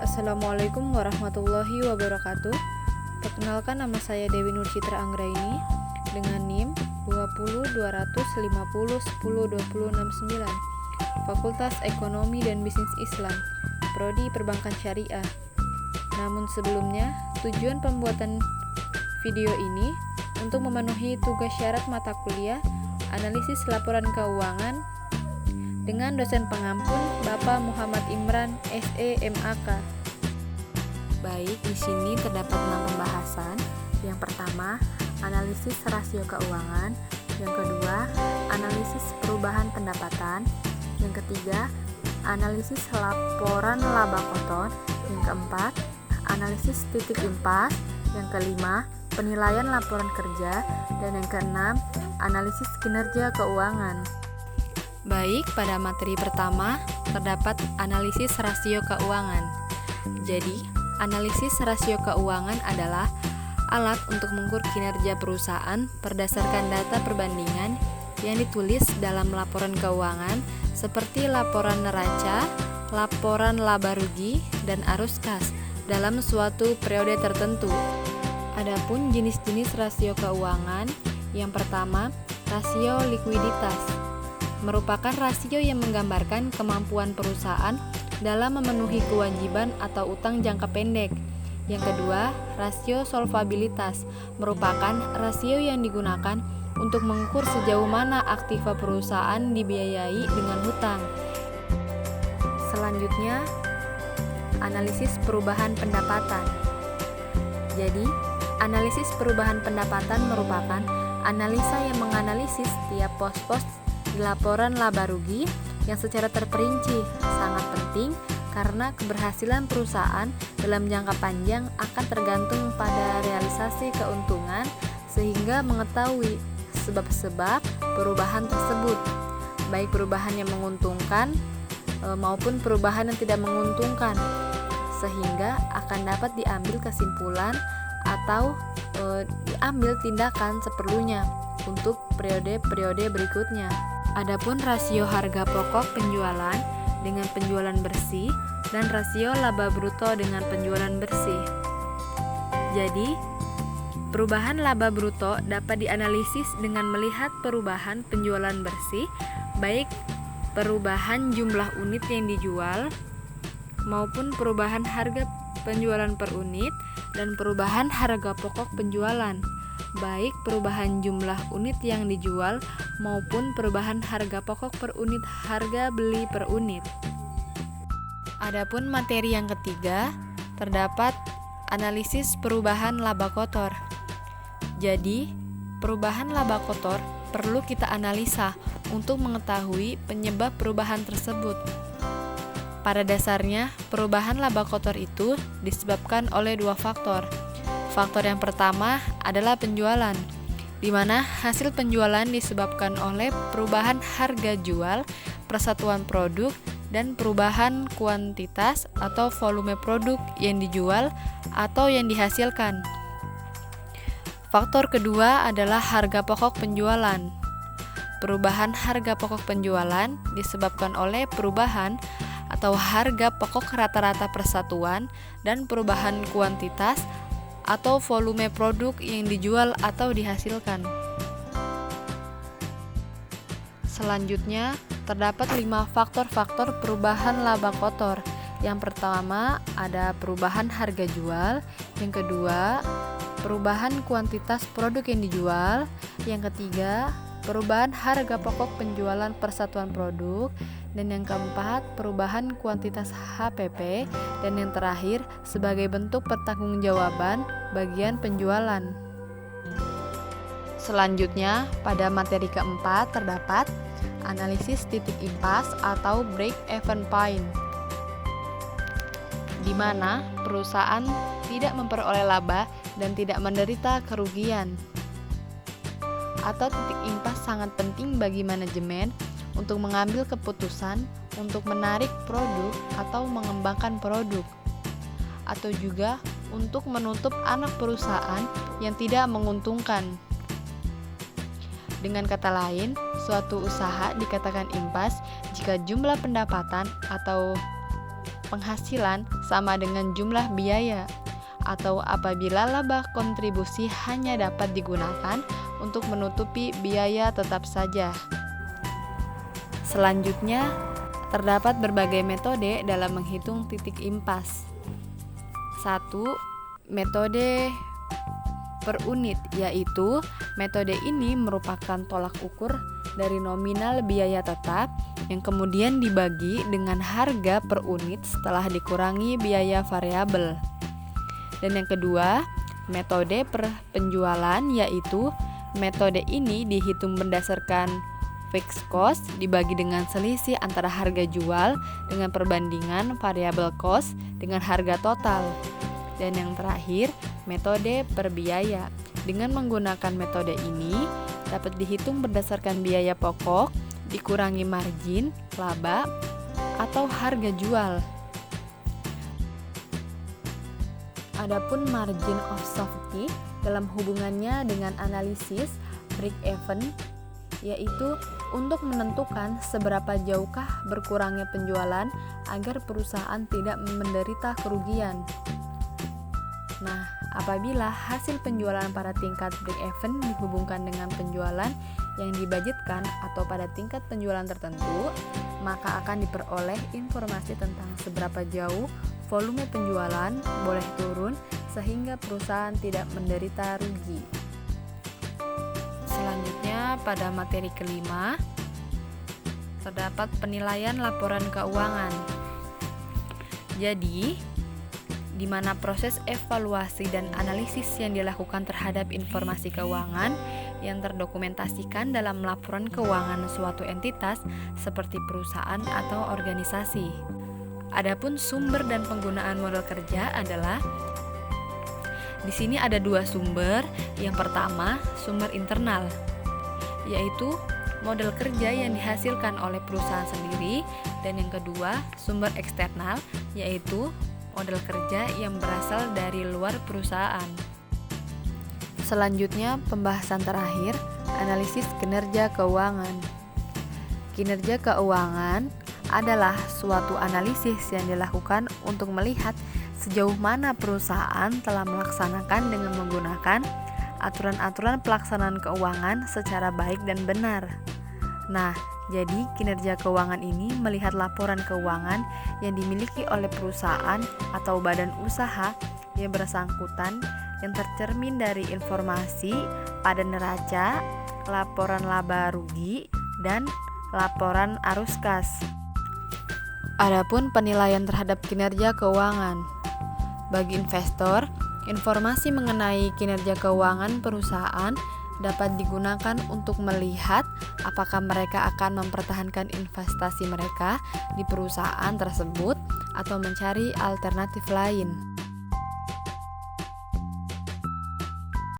Assalamualaikum warahmatullahi wabarakatuh. Perkenalkan, nama saya Dewi Nur Citra Anggraini dengan NIM 20 250 10 20 69, Fakultas Ekonomi dan Bisnis Islam, Prodi Perbankan Syariah. Namun sebelumnya, tujuan pembuatan video ini untuk memenuhi tugas syarat mata kuliah Analisis Laporan Keuangan dengan dosen pengampun Bapak Muhammad Imran SE.MAK. Baik, di sini terdapat 6 pembahasan. Yang pertama, analisis rasio keuangan. Yang kedua, analisis perubahan pendapatan. Yang ketiga, analisis laporan laba kotor. Yang keempat, analisis titik impas. Yang kelima, penilaian laporan kerja. Dan yang keenam, analisis kinerja keuangan. Baik, pada materi pertama terdapat analisis rasio keuangan. Jadi, analisis rasio keuangan adalah alat untuk mengukur kinerja perusahaan berdasarkan data perbandingan yang ditulis dalam laporan keuangan seperti laporan neraca, laporan laba rugi, dan arus kas dalam suatu periode tertentu. Adapun jenis-jenis rasio keuangan, yang pertama, rasio likuiditas merupakan rasio yang menggambarkan kemampuan perusahaan dalam memenuhi kewajiban atau utang jangka pendek. Yang kedua, rasio solvabilitas merupakan rasio yang digunakan untuk mengukur sejauh mana aktiva perusahaan dibiayai dengan hutang. Selanjutnya, analisis perubahan pendapatan. Jadi, analisis perubahan pendapatan merupakan analisa yang menganalisis setiap pos-pos di laporan laba rugi yang secara terperinci. Sangat penting karena keberhasilan perusahaan dalam jangka panjang akan tergantung pada realisasi keuntungan, sehingga mengetahui sebab-sebab perubahan tersebut, baik perubahan yang menguntungkan maupun perubahan yang tidak menguntungkan, sehingga akan dapat diambil kesimpulan atau diambil tindakan seperlunya untuk periode-periode berikutnya. Adapun rasio harga pokok penjualan dengan penjualan bersih dan rasio laba bruto dengan penjualan bersih. Jadi, perubahan laba bruto dapat dianalisis dengan melihat perubahan penjualan bersih, baik perubahan jumlah unit yang dijual maupun perubahan harga penjualan per unit dan perubahan harga pokok penjualan, baik perubahan jumlah unit yang dijual maupun perubahan harga pokok per unit harga beli per unit. Adapun materi yang ketiga, terdapat analisis perubahan laba kotor. Jadi, perubahan laba kotor perlu kita analisa untuk mengetahui penyebab perubahan tersebut. Pada dasarnya, perubahan laba kotor itu disebabkan oleh 2 faktor. Faktor yang pertama adalah penjualan, di mana hasil penjualan disebabkan oleh perubahan harga jual, persatuan produk, dan perubahan kuantitas atau volume produk yang dijual atau yang dihasilkan. Faktor kedua adalah harga pokok penjualan. Perubahan harga pokok penjualan disebabkan oleh perubahan atau harga pokok rata-rata persatuan dan perubahan kuantitas atau volume produk yang dijual atau dihasilkan. Selanjutnya, terdapat 5 faktor-faktor perubahan laba kotor. Yang pertama, ada perubahan harga jual. Yang kedua, perubahan kuantitas produk yang dijual. Yang ketiga, perubahan harga pokok penjualan persatuan produk. Dan yang keempat, perubahan kuantitas HPP. Dan yang terakhir, sebagai bentuk pertanggungjawaban bagian penjualan. Selanjutnya, pada materi keempat terdapat analisis titik impas atau break-even point, di mana perusahaan tidak memperoleh laba dan tidak menderita kerugian. Atau titik impas sangat penting bagi manajemen untuk mengambil keputusan untuk menarik produk atau mengembangkan produk, atau juga untuk menutup anak perusahaan yang tidak menguntungkan. Dengan kata lain, suatu usaha dikatakan impas jika jumlah pendapatan atau penghasilan sama dengan jumlah biaya, atau apabila laba kontribusi hanya dapat digunakan untuk menutupi biaya tetap saja. Selanjutnya, terdapat berbagai metode dalam menghitung titik impas. 1. Metode per unit, yaitu metode ini merupakan tolak ukur dari nominal biaya tetap yang kemudian dibagi dengan harga per unit setelah dikurangi biaya variabel. Dan yang kedua, metode per penjualan, yaitu metode ini dihitung berdasarkan fixed cost dibagi dengan selisih antara harga jual dengan perbandingan variable cost dengan harga total. Dan yang terakhir, metode per biaya. Dengan menggunakan metode ini dapat dihitung berdasarkan biaya pokok dikurangi margin, laba, atau harga jual. Adapun margin of safety dalam hubungannya dengan analisis break-even, yaitu untuk menentukan seberapa jauhkah berkurangnya penjualan agar perusahaan tidak menderita kerugian. Nah, apabila hasil penjualan pada tingkat break-even dihubungkan dengan penjualan yang dibudgetkan atau pada tingkat penjualan tertentu, maka akan diperoleh informasi tentang seberapa jauh volume penjualan boleh turun sehingga perusahaan tidak menderita rugi. Selanjutnya, pada materi kelima, terdapat penilaian laporan keuangan. Jadi, di mana proses evaluasi dan analisis yang dilakukan terhadap informasi keuangan yang terdokumentasikan dalam laporan keuangan suatu entitas seperti perusahaan atau organisasi. Adapun sumber dan penggunaan model kerja adalah di sini ada dua sumber. Yang pertama, sumber internal, yaitu model kerja yang dihasilkan oleh perusahaan sendiri, dan yang kedua, sumber eksternal, yaitu model kerja yang berasal dari luar perusahaan. Selanjutnya, pembahasan terakhir, analisis kinerja keuangan. Kinerja keuangan adalah suatu analisis yang dilakukan untuk melihat sejauh mana perusahaan telah melaksanakan dengan menggunakan aturan-aturan pelaksanaan keuangan secara baik dan benar. Nah, jadi kinerja keuangan ini melihat laporan keuangan yang dimiliki oleh perusahaan atau badan usaha yang bersangkutan yang tercermin dari informasi pada neraca, laporan laba rugi, dan laporan arus kas. Adapun penilaian terhadap kinerja keuangan. Bagi investor, informasi mengenai kinerja keuangan perusahaan dapat digunakan untuk melihat apakah mereka akan mempertahankan investasi mereka di perusahaan tersebut atau mencari alternatif lain.